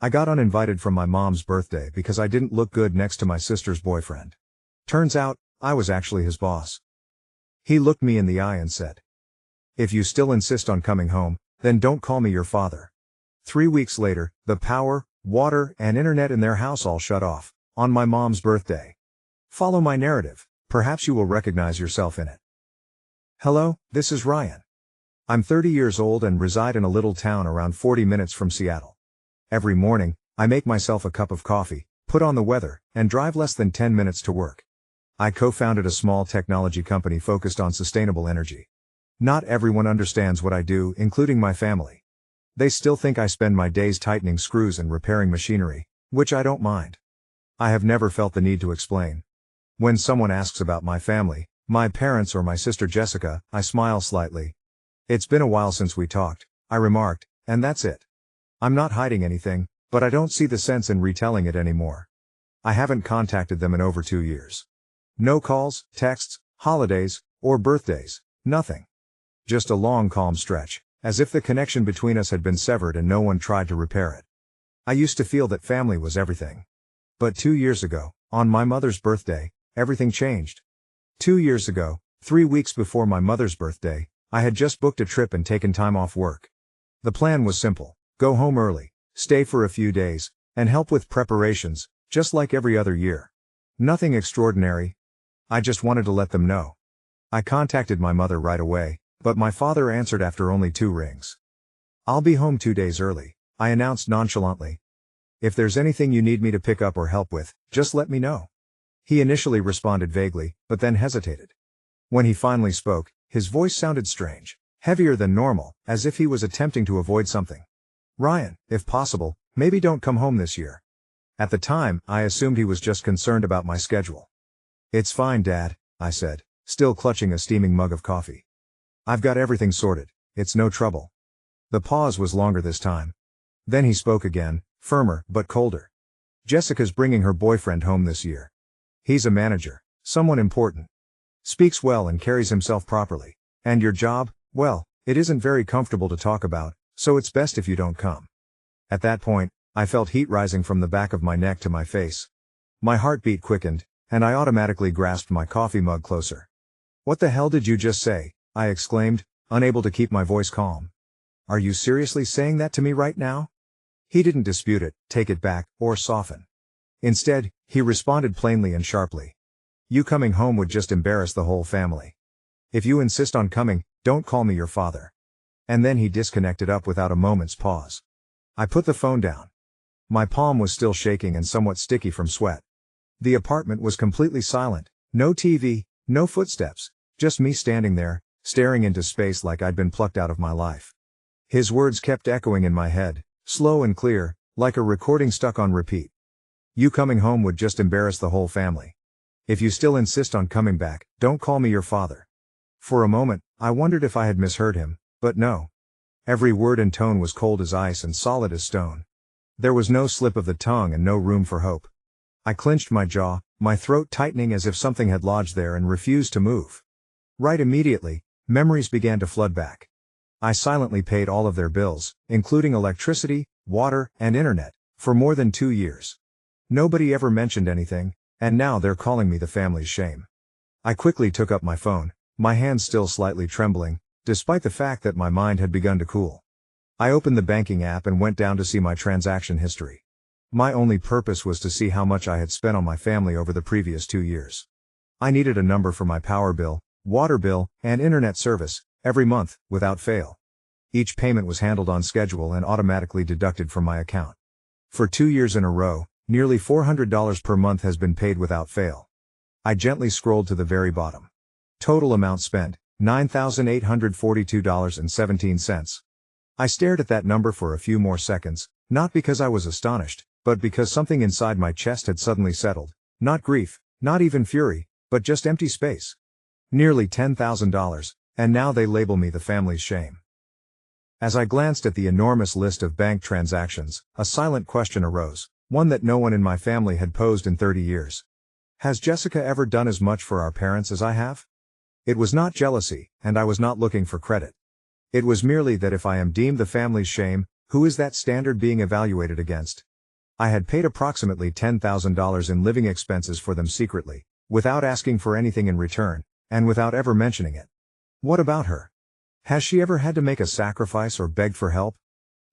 I got uninvited from my mom's birthday because I didn't look good next to my sister's boyfriend. Turns out, I was actually his boss. He looked me in the eye and said, "If you still insist on coming home, then don't call me your father." 3 weeks later, the power, water, and internet in their house all shut off, on my mom's birthday. Follow my narrative, perhaps you will recognize yourself in it. Hello, this is Ryan. I'm 30 years old and reside in a little town around 40 minutes from Seattle. Every morning, I make myself a cup of coffee, put on the weather, and drive less than 10 minutes to work. I co-founded a small technology company focused on sustainable energy. Not everyone understands what I do, including my family. They still think I spend my days tightening screws and repairing machinery, which I don't mind. I have never felt the need to explain. When someone asks about my family, my parents or my sister Jessica, I smile slightly. "It's been a while since we talked," I remarked, and that's it. I'm not hiding anything, but I don't see the sense in retelling it anymore. I haven't contacted them in over 2 years. No calls, texts, holidays, or birthdays, nothing. Just a long calm stretch, as if the connection between us had been severed and no one tried to repair it. I used to feel that family was everything. But 2 years ago, on my mother's birthday, everything changed. 2 years ago, 3 weeks before my mother's birthday, I had just booked a trip and taken time off work. The plan was simple: go home early, stay for a few days, and help with preparations, just like every other year. Nothing extraordinary. I just wanted to let them know. I contacted my mother right away, but my father answered after only 2 rings. "I'll be home 2 days early," I announced nonchalantly. "If there's anything you need me to pick up or help with, just let me know." He initially responded vaguely, but then hesitated. When he finally spoke, his voice sounded strange, heavier than normal, as if he was attempting to avoid something. "Ryan, if possible, maybe don't come home this year." At the time, I assumed he was just concerned about my schedule. "It's fine, Dad," I said, still clutching a steaming mug of coffee. "I've got everything sorted, it's no trouble." The pause was longer this time. Then he spoke again, firmer, but colder. "Jessica's bringing her boyfriend home this year. He's a manager, someone important. Speaks well and carries himself properly. And your job, well, it isn't very comfortable to talk about, so it's best if you don't come." At that point, I felt heat rising from the back of my neck to my face. My heartbeat quickened, and I automatically grasped my coffee mug closer. "What the hell did you just say?" I exclaimed, unable to keep my voice calm. "Are you seriously saying that to me right now?" He didn't dispute it, take it back, or soften. Instead, he responded plainly and sharply. "You coming home would just embarrass the whole family. If you insist on coming, don't call me your father." And then he disconnected up without a moment's pause. I put the phone down. My palm was still shaking and somewhat sticky from sweat. The apartment was completely silent, no TV, no footsteps, just me standing there, staring into space like I'd been plucked out of my life. His words kept echoing in my head, slow and clear, like a recording stuck on repeat. "You coming home would just embarrass the whole family. If you still insist on coming back, don't call me your father." For a moment, I wondered if I had misheard him, but no. Every word and tone was cold as ice and solid as stone. There was no slip of the tongue and no room for hope. I clenched my jaw, my throat tightening as if something had lodged there and refused to move. Right immediately, memories began to flood back. I silently paid all of their bills, including electricity, water, and internet, for more than 2 years. Nobody ever mentioned anything, and now they're calling me the family's shame. I quickly took up my phone, my hands still slightly trembling, despite the fact that my mind had begun to cool. I opened the banking app and went down to see my transaction history. My only purpose was to see how much I had spent on my family over the previous 2 years. I needed a number for my power bill, water bill, and internet service, every month, without fail. Each payment was handled on schedule and automatically deducted from my account. For 2 years in a row, nearly $400 per month has been paid without fail. I gently scrolled to the very bottom. Total amount spent, $9,842.17. I stared at that number for a few more seconds, not because I was astonished, but because something inside my chest had suddenly settled. Not grief, not even fury, but just empty space. Nearly $10,000, and now they label me the family's shame. As I glanced at the enormous list of bank transactions, a silent question arose, one that no one in my family had posed in 30 years. Has Jessica ever done as much for our parents as I have? It was not jealousy, and I was not looking for credit. It was merely that if I am deemed the family's shame, who is that standard being evaluated against? I had paid approximately $10,000 in living expenses for them secretly, without asking for anything in return, and without ever mentioning it. What about her? Has she ever had to make a sacrifice or beg for help?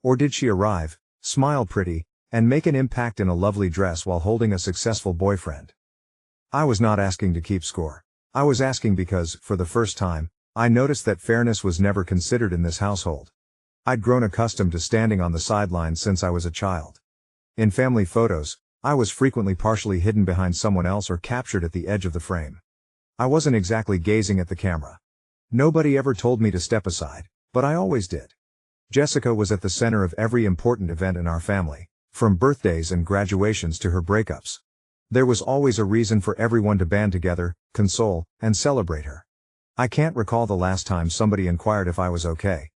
Or did she arrive, smile pretty, and make an impact in a lovely dress while holding a successful boyfriend? I was not asking to keep score. I was asking because, for the first time, I noticed that fairness was never considered in this household. I'd grown accustomed to standing on the sidelines since I was a child. In family photos, I was frequently partially hidden behind someone else or captured at the edge of the frame. I wasn't exactly gazing at the camera. Nobody ever told me to step aside, but I always did. Jessica was at the center of every important event in our family, from birthdays and graduations to her breakups. There was always a reason for everyone to band together, console, and celebrate her. I can't recall the last time somebody inquired if I was okay.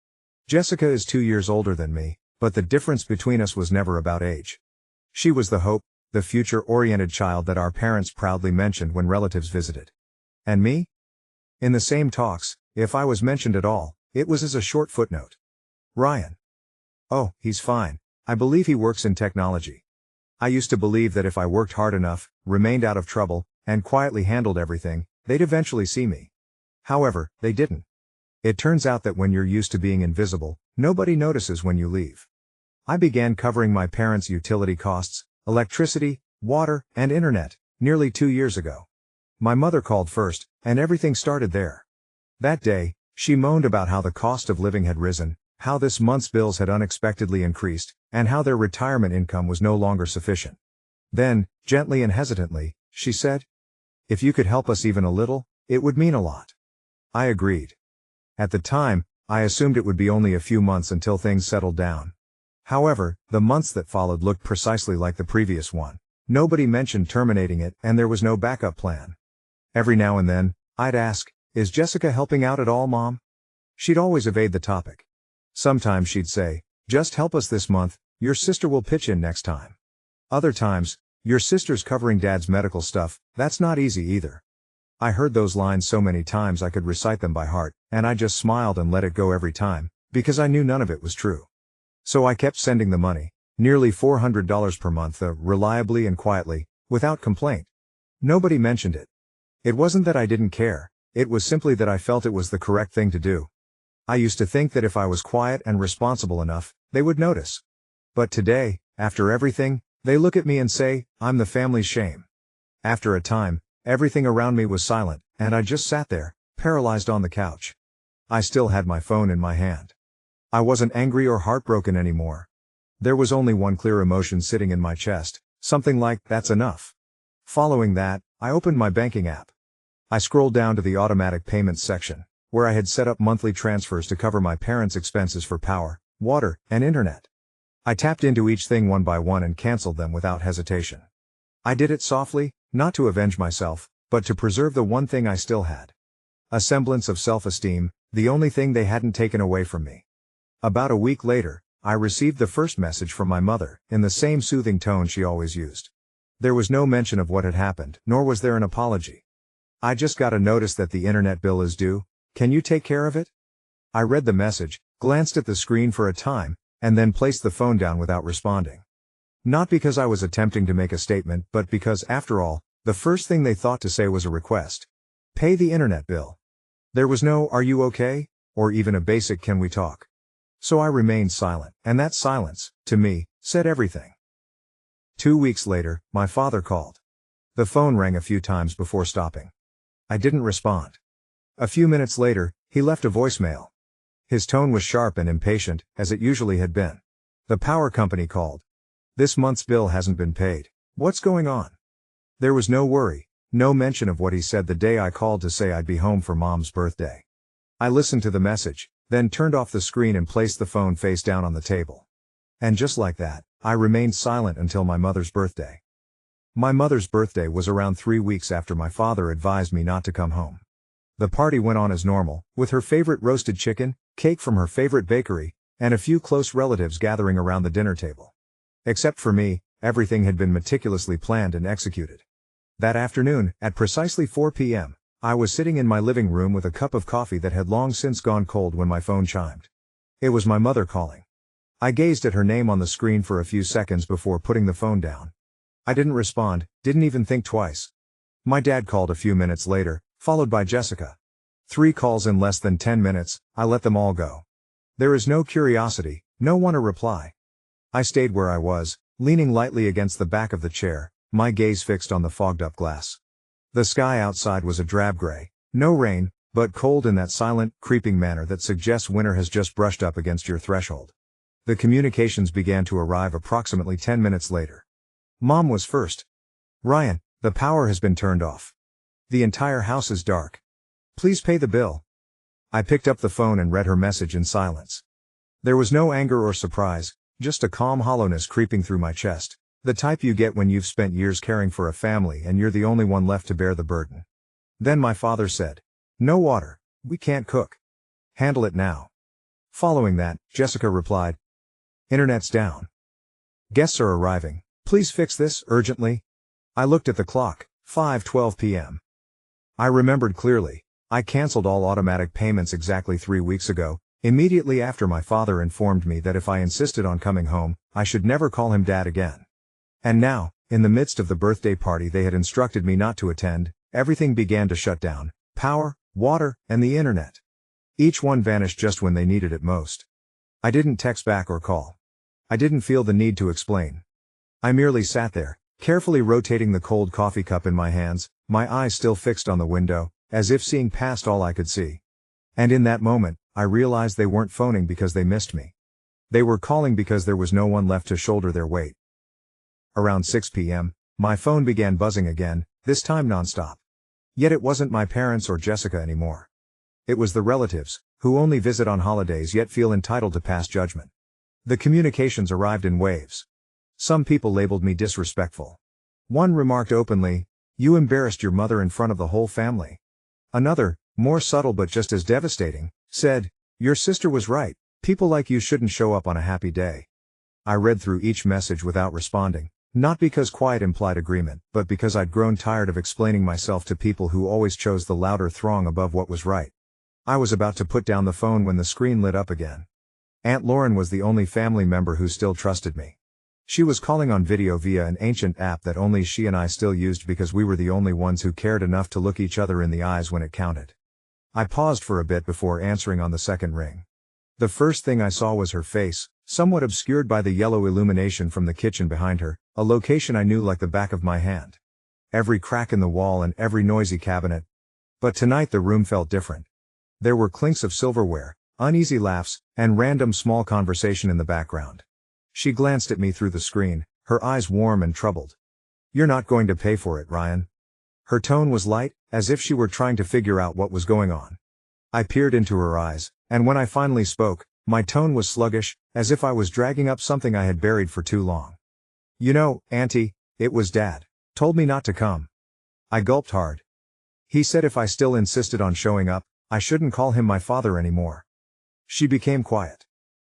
Jessica is 2 years older than me, but the difference between us was never about age. She was the hope, the future-oriented child that our parents proudly mentioned when relatives visited. And me? In the same talks, if I was mentioned at all, it was as a short footnote. Ryan. Oh, he's fine. I believe he works in technology. I used to believe that if I worked hard enough, remained out of trouble, and quietly handled everything, they'd eventually see me. However, they didn't. It turns out that when you're used to being invisible, nobody notices when you leave. I began covering my parents' utility costs, electricity, water, and internet, nearly 2 years ago. My mother called first, and everything started there. That day, she moaned about how the cost of living had risen, how this month's bills had unexpectedly increased, and how their retirement income was no longer sufficient. Then, gently and hesitantly, she said, "If you could help us even a little, it would mean a lot." I agreed. At the time, I assumed it would be only a few months until things settled down. However, the months that followed looked precisely like the previous one. Nobody mentioned terminating it, and there was no backup plan. Every now and then, I'd ask, "Is Jessica helping out at all, Mom?" She'd always evade the topic. Sometimes she'd say, "Just help us this month, your sister will pitch in next time." Other times, "Your sister's covering Dad's medical stuff, that's not easy either." I heard those lines so many times I could recite them by heart, and I just smiled and let it go every time, because I knew none of it was true. So I kept sending the money, nearly $400 per month, reliably and quietly, without complaint. Nobody mentioned it. It wasn't that I didn't care, it was simply that I felt it was the correct thing to do. I used to think that if I was quiet and responsible enough, they would notice. But today, after everything, they look at me and say, I'm the family's shame. After a time, everything around me was silent, and I just sat there, paralyzed on the couch. I still had my phone in my hand. I wasn't angry or heartbroken anymore. There was only one clear emotion sitting in my chest, something like, that's enough. Following that, I opened my banking app. I scrolled down to the automatic payments section, where I had set up monthly transfers to cover my parents' expenses for power, water, and internet. I tapped into each thing one by one and canceled them without hesitation. I did it softly, not to avenge myself, but to preserve the one thing I still had. A semblance of self-esteem, the only thing they hadn't taken away from me. About a week later, I received the first message from my mother, in the same soothing tone she always used. There was no mention of what had happened, nor was there an apology. I just got a notice that the internet bill is due, can you take care of it? I read the message, glanced at the screen for a time, and then placed the phone down without responding. Not because I was attempting to make a statement, but because, after all, the first thing they thought to say was a request. Pay the internet bill. There was no, are you okay? Or even a basic, can we talk? So I remained silent, and that silence, to me, said everything. 2 weeks later, my father called. The phone rang a few times before stopping. I didn't respond. A few minutes later, he left a voicemail. His tone was sharp and impatient, as it usually had been. The power company called. This month's bill hasn't been paid. What's going on? There was no worry, no mention of what he said the day I called to say I'd be home for Mom's birthday. I listened to the message, then turned off the screen and placed the phone face down on the table. And just like that, I remained silent until my mother's birthday. My mother's birthday was around 3 weeks after my father advised me not to come home. The party went on as normal, with her favorite roasted chicken, cake from her favorite bakery, and a few close relatives gathering around the dinner table. Except for me, everything had been meticulously planned and executed. That afternoon, at precisely 4 p.m., I was sitting in my living room with a cup of coffee that had long since gone cold when my phone chimed. It was my mother calling. I gazed at her name on the screen for a few seconds before putting the phone down. I didn't respond, didn't even think twice. My dad called a few minutes later, followed by Jessica. 3 calls in less than 10 minutes, I let them all go. There is no curiosity, no one to reply. I stayed where I was, leaning lightly against the back of the chair, my gaze fixed on the fogged-up glass. The sky outside was a drab gray, no rain, but cold in that silent, creeping manner that suggests winter has just brushed up against your threshold. The communications began to arrive approximately 10 minutes later. Mom was first. Ryan, the power has been turned off. The entire house is dark. Please pay the bill. I picked up the phone and read her message in silence. There was no anger or surprise, just a calm hollowness creeping through my chest, the type you get when you've spent years caring for a family and you're the only one left to bear the burden. Then my father said, "No water, we can't cook. Handle it now." Following that, Jessica replied, "Internet's down. Guests are arriving. Please fix this, urgently." I looked at the clock, 5:12 p.m. I remembered clearly, I canceled all automatic payments exactly 3 weeks ago, immediately after my father informed me that if I insisted on coming home, I should never call him Dad again. And now, in the midst of the birthday party they had instructed me not to attend, everything began to shut down: power, water, and the internet. Each one vanished just when they needed it most. I didn't text back or call. I didn't feel the need to explain. I merely sat there, carefully rotating the cold coffee cup in my hands, my eyes still fixed on the window, as if seeing past all I could see. And in that moment, I realized they weren't phoning because they missed me. They were calling because there was no one left to shoulder their weight. Around 6 p.m., my phone began buzzing again, this time nonstop. Yet it wasn't my parents or Jessica anymore. It was the relatives, who only visit on holidays yet feel entitled to pass judgment. The communications arrived in waves. Some people labeled me disrespectful. One remarked openly, "You embarrassed your mother in front of the whole family." Another, more subtle but just as devastating, said, "Your sister was right, people like you shouldn't show up on a happy day." I read through each message without responding, not because quiet implied agreement, but because I'd grown tired of explaining myself to people who always chose the louder throng above what was right. I was about to put down the phone when the screen lit up again. Aunt Lauren was the only family member who still trusted me. She was calling on video via an ancient app that only she and I still used because we were the only ones who cared enough to look each other in the eyes when it counted. I paused for a bit before answering on the second ring. The first thing I saw was her face, somewhat obscured by the yellow illumination from the kitchen behind her, a location I knew like the back of my hand. Every crack in the wall and every noisy cabinet. But tonight the room felt different. There were clinks of silverware, uneasy laughs, and random small conversation in the background. She glanced at me through the screen, her eyes warm and troubled. "You're not going to pay for it, Ryan." Her tone was light, as if she were trying to figure out what was going on. I peered into her eyes, and when I finally spoke, my tone was sluggish, as if I was dragging up something I had buried for too long. "You know, Auntie, it was Dad. Told me not to come." I gulped hard. He said if I still insisted on showing up, I shouldn't call him my father anymore. She became quiet.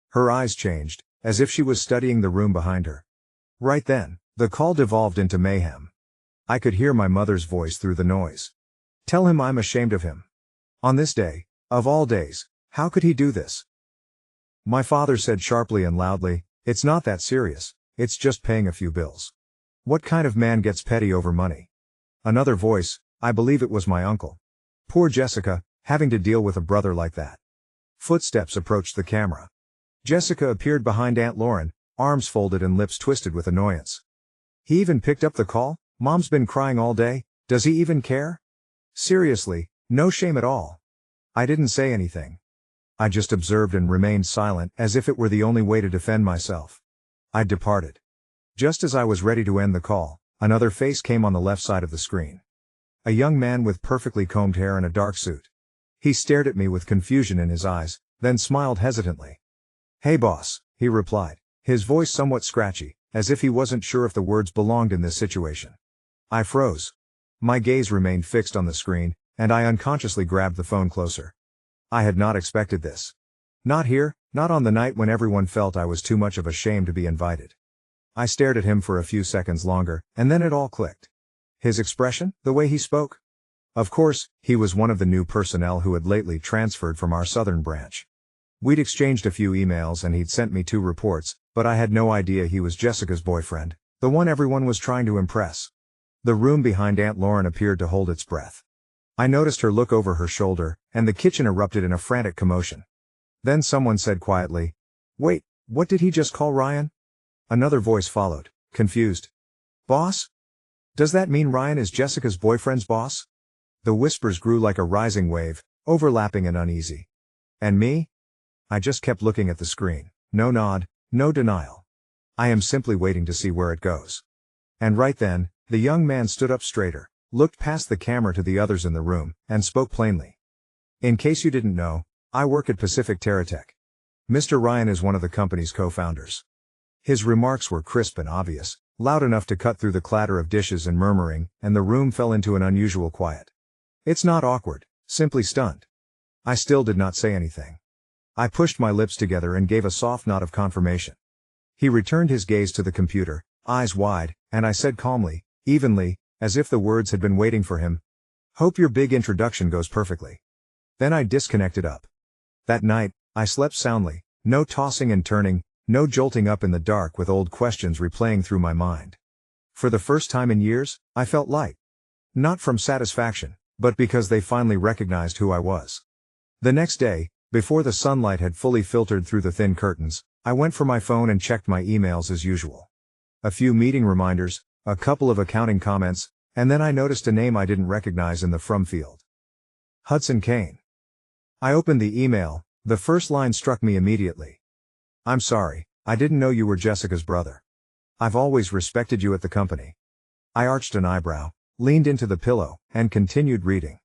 Her eyes changed, as if she was studying the room behind her. Right then, the call devolved into mayhem. I could hear my mother's voice through the noise. "Tell him I'm ashamed of him. On this day, of all days, how could he do this?" My father said sharply and loudly, "It's not that serious, it's just paying a few bills. What kind of man gets petty over money?" Another voice, I believe it was my uncle. "Poor Jessica, having to deal with a brother like that." Footsteps approached the camera. Jessica appeared behind Aunt Lauren, arms folded and lips twisted with annoyance. "He even picked up the call? Mom's been crying all day, does he even care? Seriously, no shame at all." I didn't say anything. I just observed and remained silent, as if it were the only way to defend myself. I departed. Just as I was ready to end the call, another face came on the left side of the screen. A young man with perfectly combed hair and a dark suit. He stared at me with confusion in his eyes, then smiled hesitantly. "Hey boss," he replied, his voice somewhat scratchy, as if he wasn't sure if the words belonged in this situation. I froze. My gaze remained fixed on the screen, and I unconsciously grabbed the phone closer. I had not expected this. Not here, not on the night when everyone felt I was too much of a shame to be invited. I stared at him for a few seconds longer, and then it all clicked. His expression, the way he spoke. Of course, he was one of the new personnel who had lately transferred from our southern branch. We'd exchanged a few emails and he'd sent me 2 reports, but I had no idea he was Jessica's boyfriend, the one everyone was trying to impress. The room behind Aunt Lauren appeared to hold its breath. I noticed her look over her shoulder, and the kitchen erupted in a frantic commotion. Then someone said quietly, "Wait, what did he just call Ryan?" Another voice followed, confused. "Boss? Does that mean Ryan is Jessica's boyfriend's boss?" The whispers grew like a rising wave, overlapping and uneasy. And me? I just kept looking at the screen. No nod, no denial. I am simply waiting to see where it goes. And right then, the young man stood up straighter, looked past the camera to the others in the room, and spoke plainly. "In case you didn't know, I work at Pacific TerraTech. Mr. Ryan is one of the company's co-founders." His remarks were crisp and obvious, loud enough to cut through the clatter of dishes and murmuring, and the room fell into an unusual quiet. It's not awkward, simply stunned. I still did not say anything. I pushed my lips together and gave a soft nod of confirmation. He returned his gaze to the computer, eyes wide, and I said calmly, evenly, as if the words had been waiting for him, "Hope your big introduction goes perfectly." Then I disconnected up. That night, I slept soundly, no tossing and turning, no jolting up in the dark with old questions replaying through my mind. For the first time in years, I felt light. Not from satisfaction, but because they finally recognized who I was. The next day, before the sunlight had fully filtered through the thin curtains, I went for my phone and checked my emails as usual. A few meeting reminders, a couple of accounting comments, and then I noticed a name I didn't recognize in the from field. Hudson Kane. I opened the email. The first line struck me immediately. "I'm sorry, I didn't know you were Jessica's brother. I've always respected you at the company." I arched an eyebrow, leaned into the pillow, and continued reading.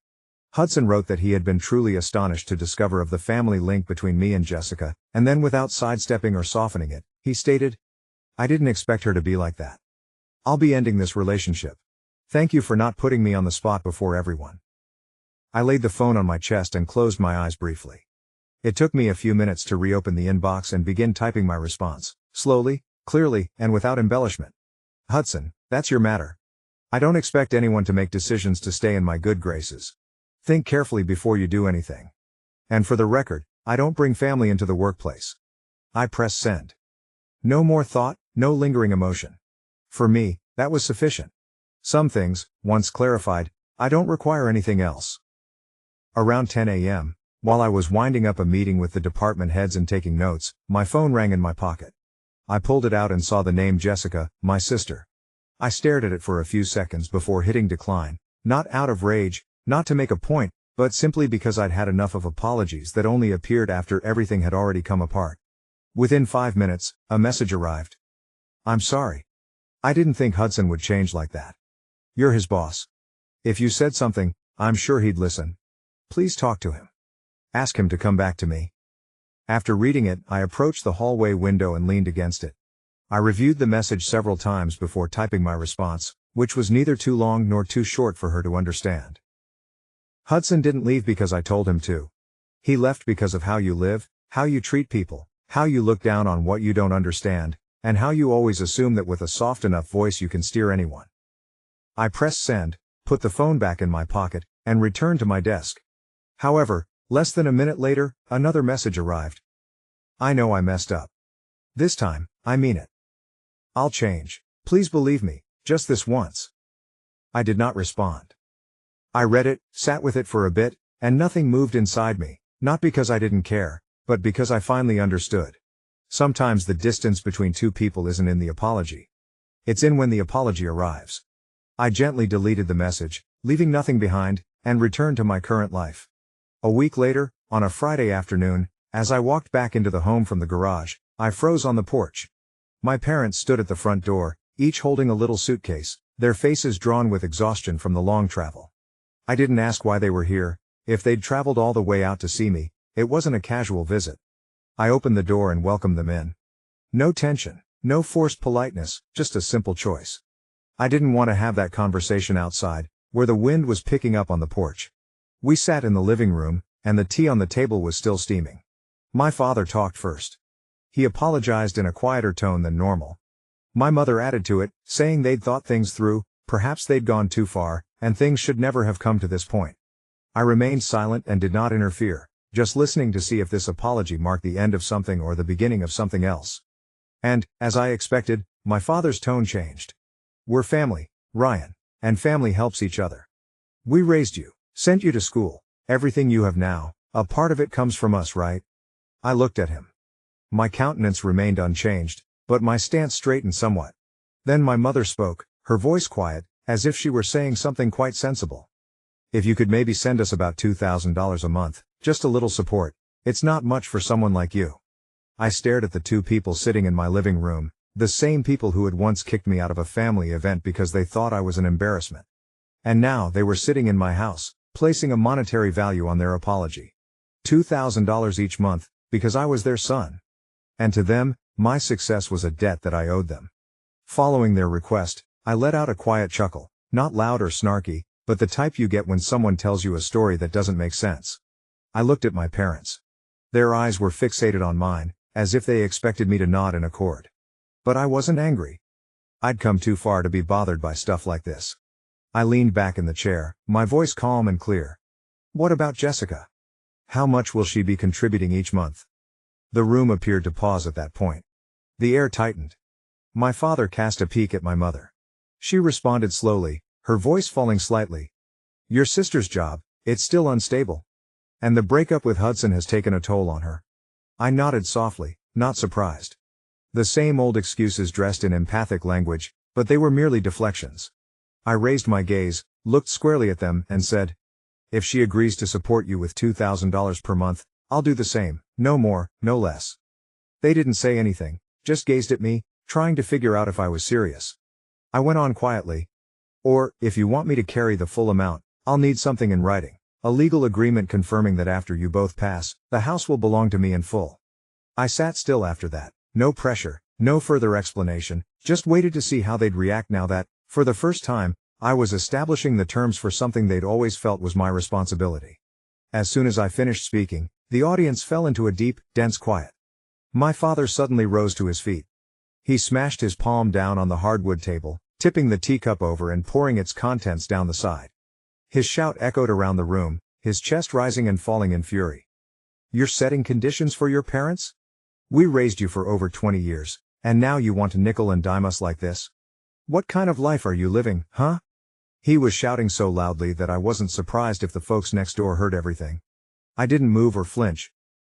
Hudson wrote that he had been truly astonished to discover of the family link between me and Jessica, and then without sidestepping or softening it, he stated, "I didn't expect her to be like that. I'll be ending this relationship. Thank you for not putting me on the spot before everyone." I laid the phone on my chest and closed my eyes briefly. It took me a few minutes to reopen the inbox and begin typing my response, slowly, clearly, and without embellishment. "Hudson, that's your matter. I don't expect anyone to make decisions to stay in my good graces. Think carefully before you do anything. And for the record, I don't bring family into the workplace." I pressed send. No more thought, no lingering emotion. For me, that was sufficient. Some things, once clarified, I don't require anything else. Around 10 a.m., while I was winding up a meeting with the department heads and taking notes, my phone rang in my pocket. I pulled it out and saw the name Jessica, my sister. I stared at it for a few seconds before hitting decline, not out of rage, not to make a point, but simply because I'd had enough of apologies that only appeared after everything had already come apart. Within 5 minutes, a message arrived. "I'm sorry. I didn't think Hudson would change like that. You're his boss. If you said something, I'm sure he'd listen. Please talk to him. Ask him to come back to me." After reading it, I approached the hallway window and leaned against it. I reviewed the message several times before typing my response, which was neither too long nor too short for her to understand. "Hudson didn't leave because I told him to. He left because of how you live, how you treat people, how you look down on what you don't understand, and how you always assume that with a soft enough voice you can steer anyone." I pressed send, put the phone back in my pocket, and returned to my desk. However, less than a minute later, another message arrived. "I know I messed up. This time, I mean it. I'll change. Please believe me, just this once." I did not respond. I read it, sat with it for a bit, and nothing moved inside me, not because I didn't care, but because I finally understood. Sometimes the distance between two people isn't in the apology. It's in when the apology arrives. I gently deleted the message, leaving nothing behind, and returned to my current life. A week later, on a Friday afternoon, as I walked back into the home from the garage, I froze on the porch. My parents stood at the front door, each holding a little suitcase, their faces drawn with exhaustion from the long travel. I didn't ask why they were here. If they'd traveled all the way out to see me, it wasn't a casual visit. I opened the door and welcomed them in. No tension, no forced politeness, just a simple choice. I didn't want to have that conversation outside, where the wind was picking up on the porch. We sat in the living room, and the tea on the table was still steaming. My father talked first. He apologized in a quieter tone than normal. My mother added to it, saying they'd thought things through, perhaps they'd gone too far, and things should never have come to this point. I remained silent and did not interfere, just listening to see if this apology marked the end of something or the beginning of something else. And, as I expected, my father's tone changed. "We're family, Ryan, and family helps each other. We raised you, sent you to school, everything you have now, a part of it comes from us, right?" I looked at him. My countenance remained unchanged, but my stance straightened somewhat. Then my mother spoke, her voice quiet, as if she were saying something quite sensible. "If you could maybe send us about $2,000 a month, just a little support. It's not much for someone like you." I stared at the two people sitting in my living room, the same people who had once kicked me out of a family event because they thought I was an embarrassment. And now they were sitting in my house, placing a monetary value on their apology. $2,000 each month, because I was their son. And to them, my success was a debt that I owed them. Following their request, I let out a quiet chuckle, not loud or snarky, but the type you get when someone tells you a story that doesn't make sense. I looked at my parents. Their eyes were fixated on mine, as if they expected me to nod in accord. But I wasn't angry. I'd come too far to be bothered by stuff like this. I leaned back in the chair, my voice calm and clear. "What about Jessica? How much will she be contributing each month?" The room appeared to pause at that point. The air tightened. My father cast a peek at my mother. She responded slowly, her voice falling slightly. "Your sister's job, it's still unstable. And the breakup with Hudson has taken a toll on her." I nodded softly, not surprised. The same old excuses dressed in empathic language, but they were merely deflections. I raised my gaze, looked squarely at them, and said, "If she agrees to support you with $2,000 per month, I'll do the same, no more, no less." They didn't say anything, just gazed at me, trying to figure out if I was serious. I went on quietly. "Or, if you want me to carry the full amount, I'll need something in writing. A legal agreement confirming that after you both pass, the house will belong to me in full." I sat still after that, no pressure, no further explanation, just waited to see how they'd react now that, for the first time, I was establishing the terms for something they'd always felt was my responsibility. As soon as I finished speaking, the audience fell into a deep, dense quiet. My father suddenly rose to his feet. He smashed his palm down on the hardwood table, tipping the teacup over and pouring its contents down the side. His shout echoed around the room, his chest rising and falling in fury. "You're setting conditions for your parents? We raised you for over 20 years, and now you want to nickel and dime us like this? What kind of life are you living, huh?" He was shouting so loudly that I wasn't surprised if the folks next door heard everything. I didn't move or flinch.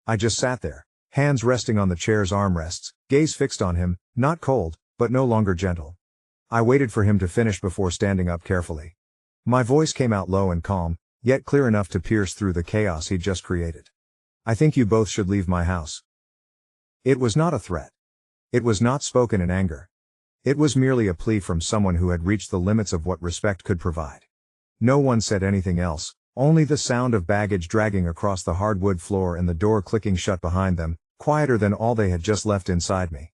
I just sat there, hands resting on the chair's armrests, gaze fixed on him, not cold, but no longer gentle. I waited for him to finish before standing up carefully. My voice came out low and calm, yet clear enough to pierce through the chaos he'd just created. "I think you both should leave my house." It was not a threat. It was not spoken in anger. It was merely a plea from someone who had reached the limits of what respect could provide. No one said anything else, only the sound of baggage dragging across the hardwood floor and the door clicking shut behind them, quieter than all they had just left inside me.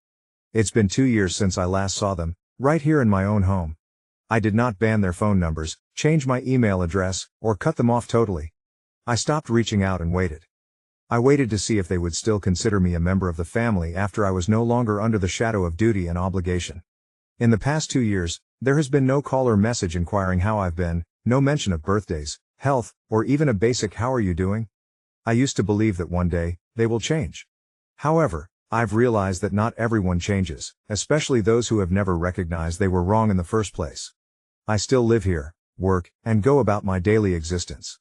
It's been 2 years since I last saw them, right here in my own home. I did not ban their phone numbers, change my email address, or cut them off totally. I stopped reaching out and waited. I waited to see if they would still consider me a member of the family after I was no longer under the shadow of duty and obligation. In the past 2 years, there has been no call or message inquiring how I've been, no mention of birthdays, health, or even a basic "how are you doing?" I used to believe that one day, they will change. However, I've realized that not everyone changes, especially those who have never recognized they were wrong in the first place. I still live here, work, and go about my daily existence.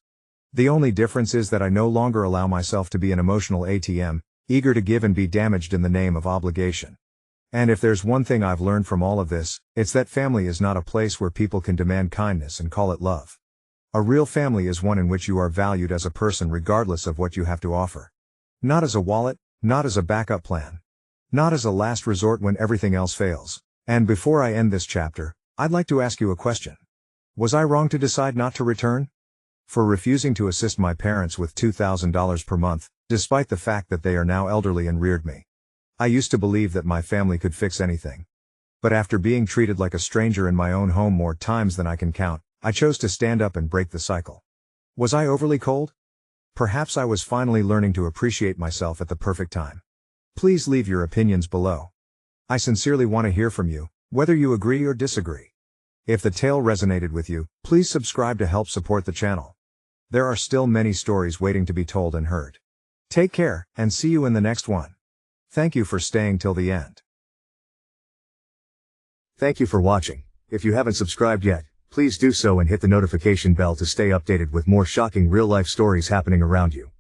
The only difference is that I no longer allow myself to be an emotional ATM, eager to give and be damaged in the name of obligation. And if there's one thing I've learned from all of this, it's that family is not a place where people can demand kindness and call it love. A real family is one in which you are valued as a person regardless of what you have to offer. Not as a wallet, not as a backup plan. Not as a last resort when everything else fails. And before I end this chapter, I'd like to ask you a question. Was I wrong to decide not to return? For refusing to assist my parents with $2,000 per month, despite the fact that they are now elderly and reared me. I used to believe that my family could fix anything. But after being treated like a stranger in my own home more times than I can count, I chose to stand up and break the cycle. Was I overly cold? Perhaps I was finally learning to appreciate myself at the perfect time. Please leave your opinions below. I sincerely want to hear from you, whether you agree or disagree. If the tale resonated with you, please subscribe to help support the channel. There are still many stories waiting to be told and heard. Take care, and see you in the next one. Thank you for staying till the end. Thank you for watching. If you haven't subscribed yet, please do so and hit the notification bell to stay updated with more shocking real-life stories happening around you.